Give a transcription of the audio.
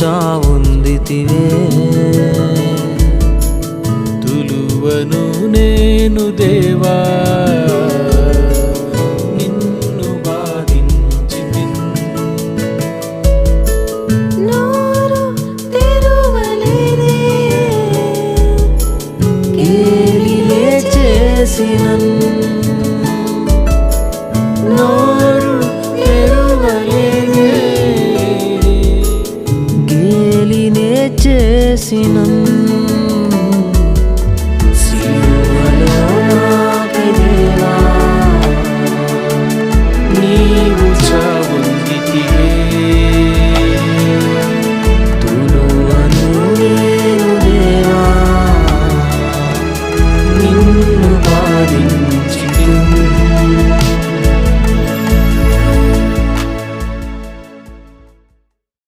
చావుందితివే. తులువను నేను దేవా నిన్ను బాధించితిన్. నోరు తెరువలేదే కేలిలే చేసినన్. నోరు తెరువలేదే గేలినే చేసినన్.